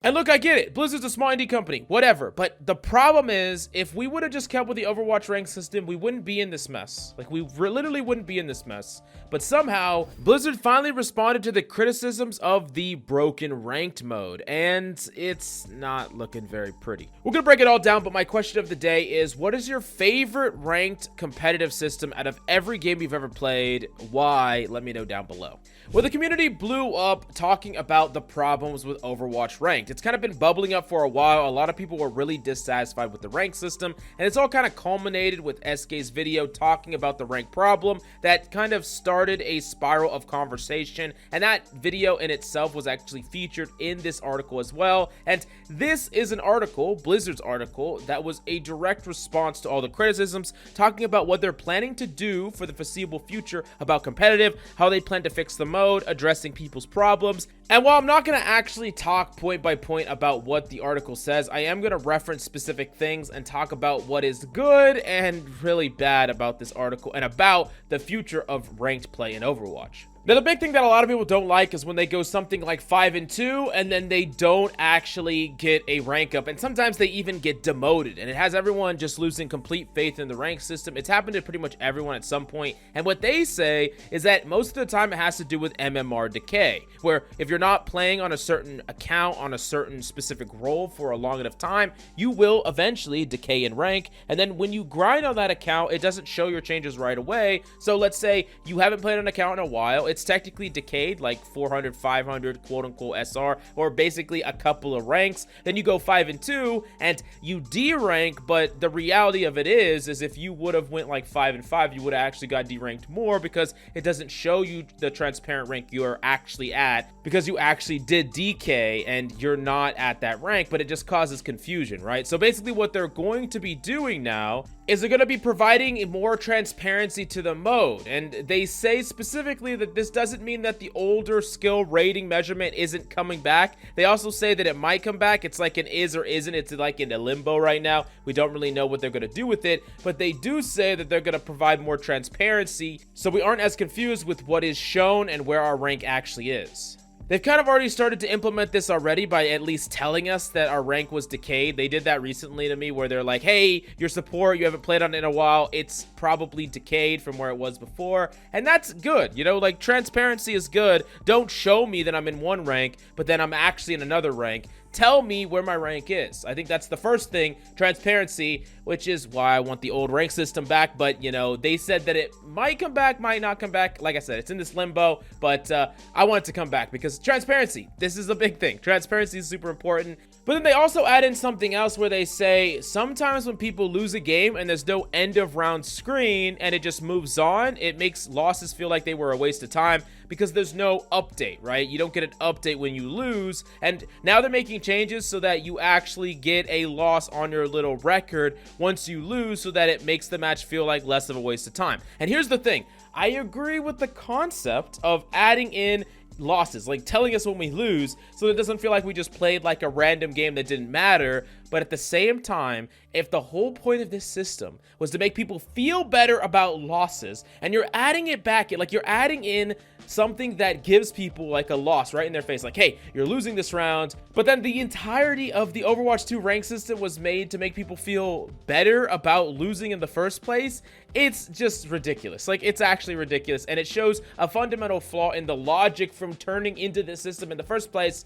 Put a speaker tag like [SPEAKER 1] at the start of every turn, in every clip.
[SPEAKER 1] And look, I get it. Blizzard's a small indie company, whatever. But the problem is, if we would have just kept with the Overwatch rank system, we wouldn't be in this mess. Like, we literally wouldn't be in this mess. But somehow, Blizzard finally responded to the criticisms of the broken ranked mode. And it's not looking very pretty. We're going to break it all down, but my question of the day is, what is your favorite ranked competitive system out of every game you've ever played? Why? Let me know down below. Well, the community blew up talking about the problems with Overwatch ranked. It's kind of been bubbling up for a while. A lot of people were really dissatisfied with the rank system, and it's all kind of culminated with SK's video talking about the rank problem that kind of started a spiral of conversation, and that video in itself was actually featured in this article as well. And this is an article, Blizzard's article, that was a direct response to all the criticisms, talking about what they're planning to do for the foreseeable future about competitive, how they plan to fix the mode, addressing people's problems. And while I'm not going to actually talk point by point about what the article says, I am going to reference specific things and talk about what is good and really bad about this article and about the future of ranked play in Overwatch. Now, the big thing that a lot of people don't like is when they go something like 5-2 and then they don't actually get a rank up, and sometimes they even get demoted, and it has everyone just losing complete faith in the rank system. It's happened to pretty much everyone at some point, and what they say is that most of the time it has to do with MMR decay, where if you're not playing on a certain account on a certain specific role for a long enough time, you will eventually decay in rank, and then when you grind on that account, it doesn't show your changes right away. So let's say you haven't played an account in a while, it's technically decayed like 400, 500, quote unquote SR, or basically a couple of ranks. Then you go 5-2 and you D-rank, but the reality of it is if you would have went like 5-5, you would have actually got D-ranked more because it doesn't show you the transparent rank you're actually at because you actually did DK and you're not at that rank, but it just causes confusion, right? So basically what they're going to be doing now is they're going to be providing more transparency to the mode. And they say specifically that this doesn't mean that the older skill rating measurement isn't coming back. They also say that it might come back. It's like an is or isn't. It's like in a limbo right now. We don't really know what they're going to do with it, but they do say that they're going to provide more transparency so we aren't as confused with what is shown and where our rank actually is. They've kind of already started to implement this already by at least telling us that our rank was decayed. They did that recently to me where they're like, hey, your support, you haven't played on it in a while. It's probably decayed from where it was before. And that's good. You know, like transparency is good. Don't show me that I'm in one rank, but then I'm actually in another rank. Tell me where my rank is. I think that's the first thing, transparency, which is why I want the old rank system back. But, you know, they said that it might come back, might not come back. Like I said, it's in this limbo, but I want it to come back because transparency, this is a big thing. Transparency is super important. But then they also add in something else where they say sometimes when people lose a game and there's no end of round screen and it just moves on, it makes losses feel like they were a waste of time because there's no update, right? You don't get an update when you lose. And now they're making changes so that you actually get a loss on your little record once you lose so that it makes the match feel like less of a waste of time. And here's the thing. I agree with the concept of adding in losses, like telling us when we lose so it doesn't feel like we just played like a random game that didn't matter. But at the same time, if the whole point of this system was to make people feel better about losses and you're adding it back, like you're adding in something that gives people like a loss right in their face, like, hey, you're losing this round, but then the entirety of the Overwatch 2 rank system was made to make people feel better about losing in the first place. It's just ridiculous. Like, it's actually ridiculous, and it shows a fundamental flaw in the logic from turning into this system in the first place.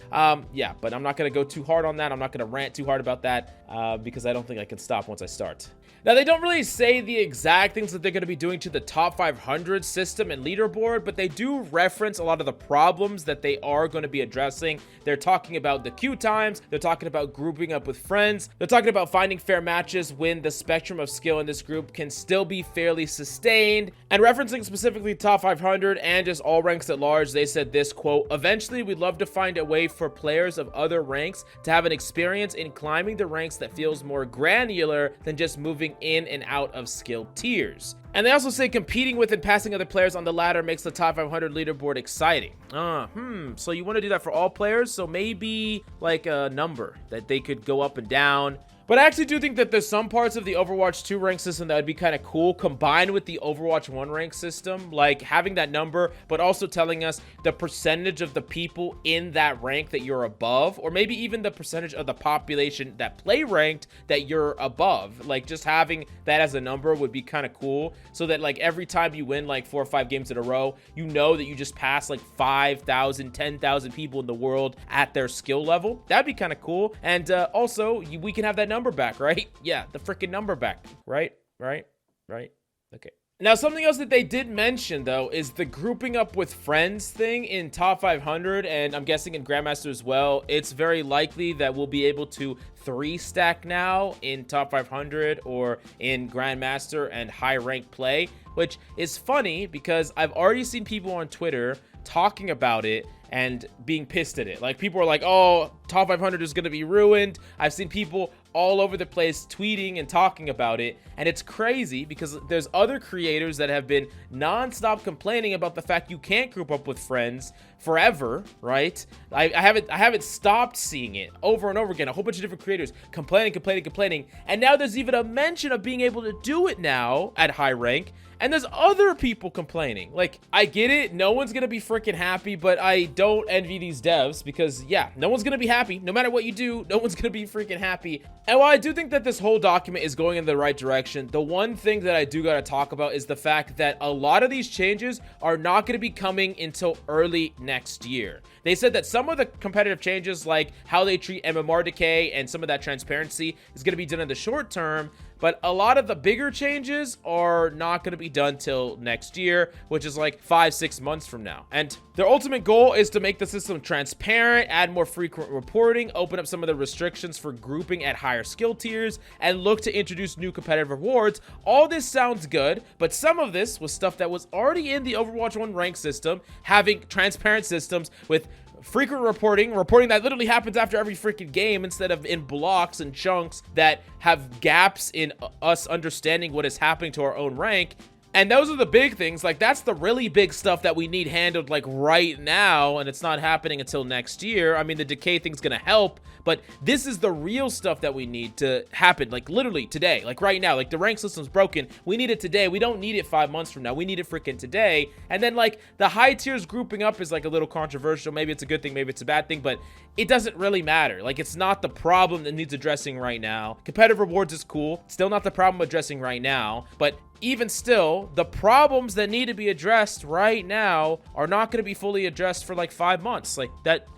[SPEAKER 1] Yeah, but I'm not going to go too hard on that. I'm not going to rant too hard about that because I don't think I can stop once I start. Now, they don't really say the exact things that they're going to be doing to the top 500 system and leaderboard, but they do reference a lot of the problems that they are going to be addressing. They're talking about the queue times. They're talking about grouping up with friends. They're talking about finding fair matches when the spectrum of skill in this group can still be fairly sustained. And referencing specifically top 500 and just all ranks at large, they said this, quote, eventually we'd love to find a way for players of other ranks to have an experience in climbing the ranks that feels more granular than just moving in and out of skill tiers. And they also say competing with and passing other players on the ladder makes the top 500 leaderboard exciting. So you want to do that for all players? So maybe like a number that they could go up and down, But I actually do think that there's some parts of the Overwatch 2 rank system that would be kind of cool combined with the Overwatch 1 rank system, like having that number, but also telling us the percentage of the people in that rank that you're above, or maybe even the percentage of the population that play ranked that you're above. Like just having that as a number would be kind of cool, so that like every time you win like 4 or 5 games in a row, you know that you just passed like 5,000, 10,000 people in the world at their skill level. That'd be kind of cool. And also we can have that number back, right? Yeah, the freaking number back, right? Okay. Now, something else that they did mention, though, is the grouping up with friends thing in top 500, and I'm guessing in Grandmaster as well. It's very likely that we'll be able to 3-stack now in top 500 or in Grandmaster and high rank play, which is funny because I've already seen people on Twitter talking about it and being pissed at it. Like, people are like, oh, top 500 is going to be ruined. I've seen people all over the place tweeting and talking about it, and it's crazy because there's other creators that have been non-stop complaining about the fact you can't group up with friends forever, right? I haven't stopped seeing it over and over again. A whole bunch of different creators complaining, and now there's even a mention of being able to do it now at high rank. And there's other people complaining. Like, I get it. No one's going to be freaking happy, but I don't envy these devs because, yeah, no one's going to be happy. No matter what you do, no one's going to be freaking happy. And while I do think that this whole document is going in the right direction, the one thing that I do got to talk about is the fact that a lot of these changes are not going to be coming until early next year. They said that some of the competitive changes, like how they treat MMR decay and some of that transparency, is going to be done in the short term. But a lot of the bigger changes are not going to be done till next year, which is like 5-6 months from now. And their ultimate goal is to make the system transparent, add more frequent reporting, open up some of the restrictions for grouping at higher skill tiers, and look to introduce new competitive rewards. All this sounds good, but some of this was stuff that was already in the Overwatch 1 rank system, having transparent systems with frequent reporting that literally happens after every freaking game instead of in blocks and chunks that have gaps in us understanding what is happening to our own rank. And those are the big things. Like, that's the really big stuff that we need handled like right now, and it's not happening until next year. I mean, the decay thing's gonna help, but this is the real stuff that we need to happen, like literally today, like right now. Like, the rank system's broken. We need it today. We don't need it 5 months from now. We need it freaking today. And then like the high tiers grouping up is like a little controversial. Maybe it's a good thing, maybe it's a bad thing, but it doesn't really matter. Like, it's not the problem that needs addressing right now. Competitive rewards is cool. Still not the problem addressing right now, but even still, the problems that need to be addressed right now are not going to be fully addressed for like 5 months. Like,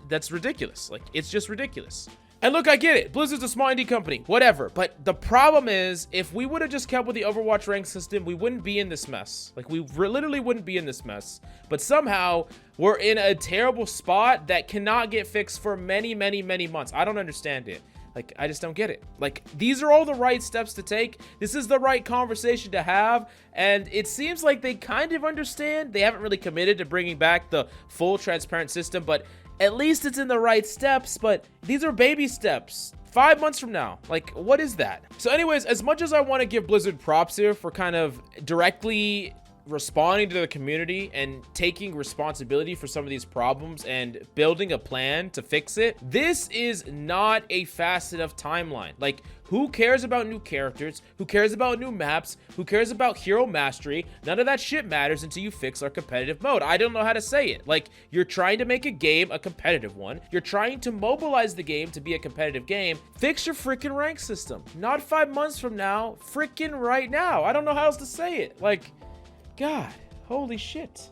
[SPEAKER 1] that's ridiculous. Like, it's just ridiculous. And look, I get it. Blizzard's a small indie company, whatever. But the problem is, if we would have just kept with the Overwatch rank system, we wouldn't be in this mess. Like, we literally wouldn't be in this mess. But somehow, we're in a terrible spot that cannot get fixed for many, many, many months. I don't understand it. Like, I just don't get it. Like, these are all the right steps to take. This is the right conversation to have. And it seems like they kind of understand. They haven't really committed to bringing back the full transparent system, but at least it's in the right steps. But these are baby steps. 5 months from now, like, what is that? So anyways, as much as I want to give Blizzard props here for kind of directly responding to the community and taking responsibility for some of these problems and building a plan to fix it, this is not a fast enough timeline. Like, who cares about new characters? Who cares about new maps? Who cares about hero mastery? None of that shit matters until you fix our competitive mode. I don't know how to say it. Like, you're trying to make a game a competitive one. You're trying to mobilize the game to be a competitive game. Fix your freaking rank system. Not 5 months from now, freaking right now. I don't know how else to say it. Like, God, holy shit.